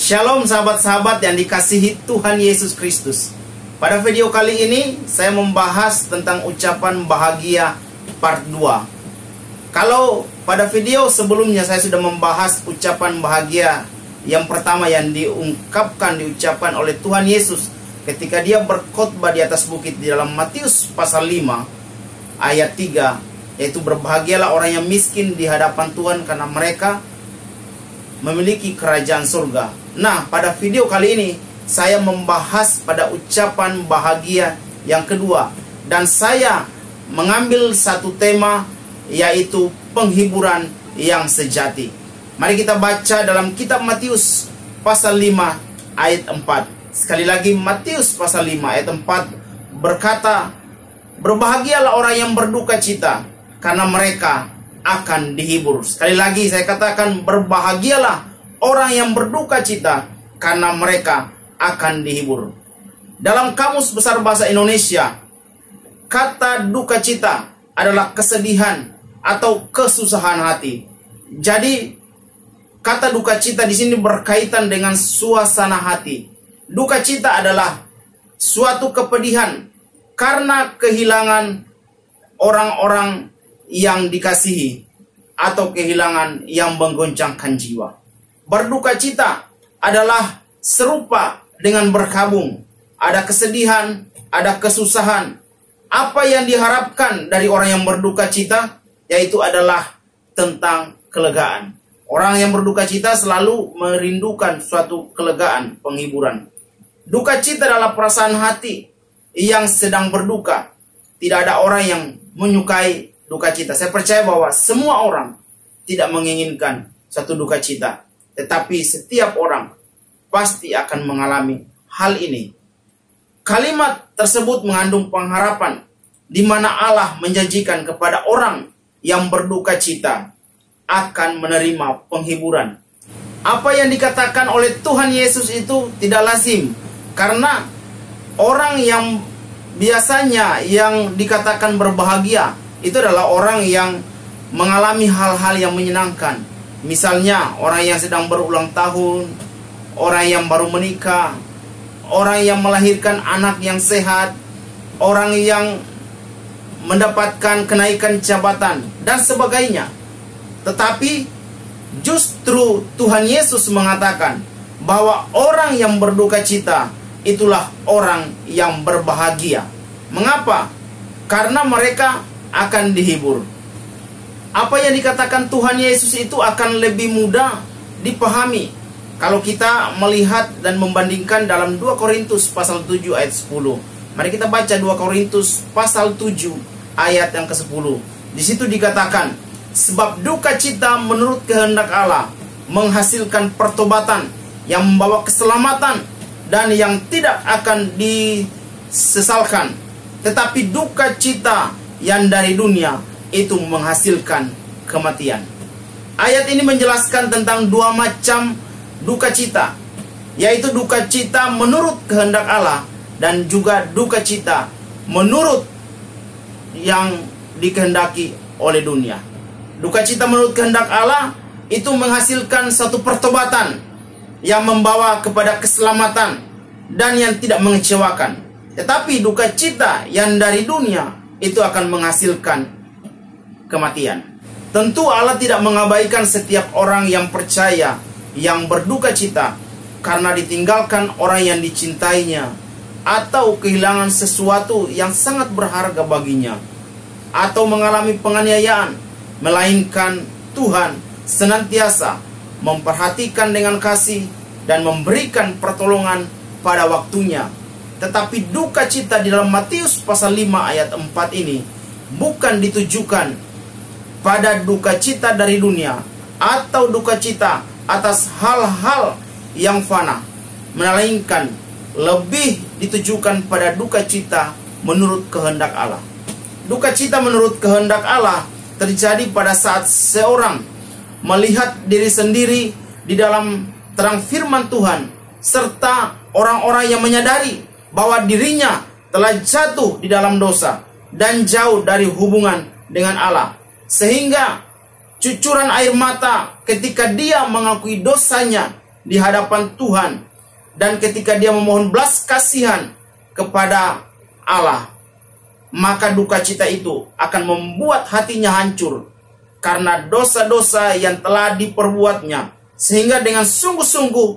Shalom sahabat-sahabat yang dikasihi Tuhan Yesus Kristus. Pada video kali ini saya membahas tentang ucapan bahagia part 2. Kalau pada video sebelumnya saya sudah membahas ucapan bahagia yang pertama yang diucapkan oleh Tuhan Yesus ketika dia berkhotbah di atas bukit di dalam Matius pasal 5 ayat 3, yaitu berbahagialah orang yang miskin di hadapan Tuhan karena mereka memiliki kerajaan surga. Nah, pada video kali ini saya membahas pada ucapan bahagia yang kedua, dan saya mengambil satu tema, yaitu penghiburan yang sejati. Mari kita baca dalam kitab Matius pasal 5 ayat 4. Sekali lagi, Matius pasal 5 ayat 4 berkata, berbahagialah orang yang berduka cita karena mereka akan dihibur. Sekali lagi saya katakan, berbahagialah orang yang berduka cita karena mereka akan dihibur. Dalam Kamus Besar Bahasa Indonesia, kata duka cita adalah kesedihan atau kesusahan hati. Jadi kata duka cita di sini berkaitan dengan suasana hati. Duka cita adalah suatu kepedihan karena kehilangan orang-orang yang dikasihi atau kehilangan yang menggoncangkan jiwa. Berduka cita adalah serupa dengan berkabung. Ada kesedihan, ada kesusahan. Apa yang diharapkan dari orang yang berduka cita, yaitu adalah tentang kelegaan. Orang yang berduka cita selalu merindukan suatu kelegaan, penghiburan. Duka cita adalah perasaan hati yang sedang berduka. Tidak ada orang yang menyukai duka cita. Saya percaya bahwa semua orang tidak menginginkan satu duka cita. Tetapi setiap orang pasti akan mengalami hal ini. Kalimat tersebut mengandung pengharapan di mana Allah menjanjikan kepada orang yang berduka cita akan menerima penghiburan. Apa yang dikatakan oleh Tuhan Yesus itu tidak lazim, karena orang yang biasanya yang dikatakan berbahagia itu adalah orang yang mengalami hal-hal yang menyenangkan. Misalnya orang yang sedang berulang tahun, orang yang baru menikah, orang yang melahirkan anak yang sehat, orang yang mendapatkan kenaikan jabatan, dan sebagainya. Tetapi justru Tuhan Yesus mengatakan bahwa orang yang berduka cita itulah orang yang berbahagia. Mengapa? Karena mereka akan dihibur. Apa yang dikatakan Tuhan Yesus itu akan lebih mudah dipahami kalau kita melihat dan membandingkan dalam 2 Korintus pasal 7 ayat 10. Mari kita baca 2 Korintus pasal 7 ayat yang ke-10. Di situ dikatakan, sebab duka cita menurut kehendak Allah menghasilkan pertobatan yang membawa keselamatan dan yang tidak akan disesalkan. Tetapi duka cita yang dari dunia itu menghasilkan kematian. Ayat ini menjelaskan tentang dua macam duka cita, yaitu duka cita menurut kehendak Allah dan juga duka cita menurut yang dikehendaki oleh dunia. Duka cita menurut kehendak Allah itu menghasilkan satu pertobatan yang membawa kepada keselamatan dan yang tidak mengecewakan. Tetapi duka cita yang dari dunia itu akan menghasilkan kematian. Tentu Allah tidak mengabaikan setiap orang yang percaya yang berduka cita karena ditinggalkan orang yang dicintainya atau kehilangan sesuatu yang sangat berharga baginya atau mengalami penganiayaan, melainkan Tuhan senantiasa memperhatikan dengan kasih dan memberikan pertolongan pada waktunya. Tetapi duka cita di dalam Matius pasal 5 ayat 4 ini bukan ditujukan pada duka cita dari dunia atau duka cita atas hal-hal yang fana, melainkan lebih ditujukan pada duka cita menurut kehendak Allah. Duka cita menurut kehendak Allah terjadi pada saat seorang melihat diri sendiri di dalam terang firman Tuhan, serta orang-orang yang menyadari bahwa dirinya telah jatuh di dalam dosa dan jauh dari hubungan dengan Allah, sehingga cucuran air mata ketika dia mengakui dosanya di hadapan Tuhan. Dan ketika dia memohon belas kasihan kepada Allah, maka duka cita itu akan membuat hatinya hancur karena dosa-dosa yang telah diperbuatnya, sehingga dengan sungguh-sungguh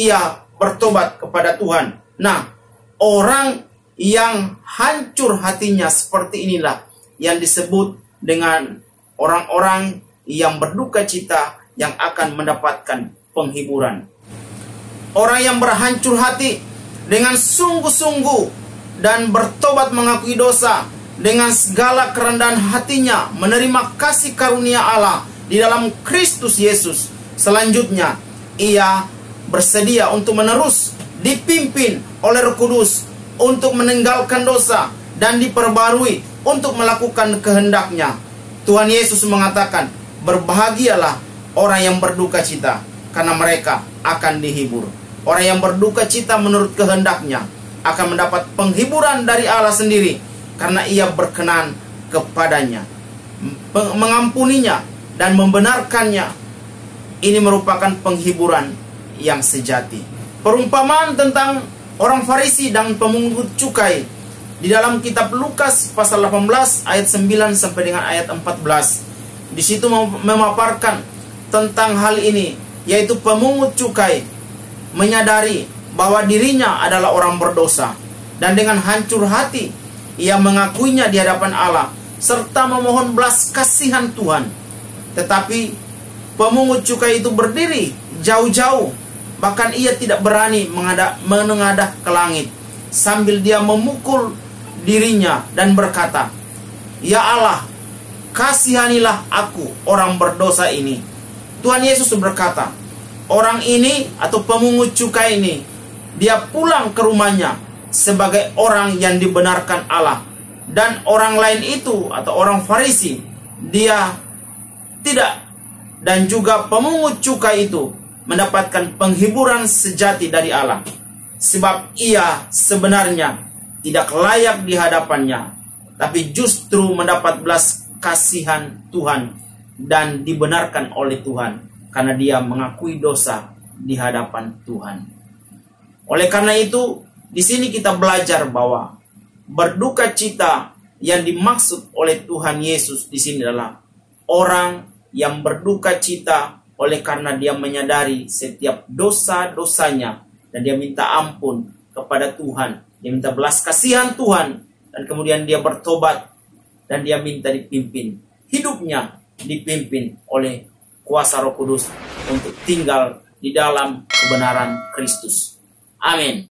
ia bertobat kepada Tuhan. Nah, orang yang hancur hatinya seperti inilah yang disebut dengan orang-orang yang berduka cita yang akan mendapatkan penghiburan. Orang yang berhancur hati dengan sungguh-sungguh dan bertobat mengakui dosa dengan segala kerendahan hatinya, menerima kasih karunia Allah di dalam Kristus Yesus. Selanjutnya, ia bersedia untuk menerus dipimpin oleh Roh Kudus untuk meninggalkan dosa dan diperbarui untuk melakukan kehendak-Nya. Tuhan Yesus mengatakan, berbahagialah orang yang berduka cita, karena mereka akan dihibur. Orang yang berduka cita menurut kehendak-Nya akan mendapat penghiburan dari Allah sendiri, karena ia berkenan kepadanya, mengampuninya dan membenarkannya. Ini merupakan penghiburan yang sejati. Perumpamaan tentang orang Farisi dan pemungut cukai di dalam kitab Lukas pasal 18 ayat 9 sampai dengan ayat 14. Di situ memaparkan tentang hal ini, yaitu pemungut cukai menyadari bahwa dirinya adalah orang berdosa, dan dengan hancur hati ia mengakuinya di hadapan Allah serta memohon belas kasihan Tuhan. Tetapi pemungut cukai itu berdiri jauh-jauh, bahkan ia tidak berani menengadah ke langit, sambil dia memukul dirinya dan berkata, "Ya Allah, kasihanilah aku, orang berdosa ini." Tuhan Yesus berkata, orang ini atau pemungut cukai ini, dia pulang ke rumahnya sebagai orang yang dibenarkan Allah. Dan orang lain itu atau orang Farisi, dia tidak. Dan juga pemungut cukai itu mendapatkan penghiburan sejati dari Allah, sebab ia sebenarnya tidak layak di hadapannya, tapi justru mendapat belas kasihan Tuhan dan dibenarkan oleh Tuhan karena dia mengakui dosa di hadapan Tuhan. Oleh karena itu, di sini kita belajar bahwa berduka cita yang dimaksud oleh Tuhan Yesus di sini adalah orang yang berduka cita oleh karena dia menyadari setiap dosa-dosanya dan dia minta ampun kepada Tuhan. Dia minta belas kasihan Tuhan dan kemudian dia bertobat dan dia minta dipimpin. Hidupnya dipimpin oleh kuasa Roh Kudus untuk tinggal di dalam kebenaran Kristus. Amin.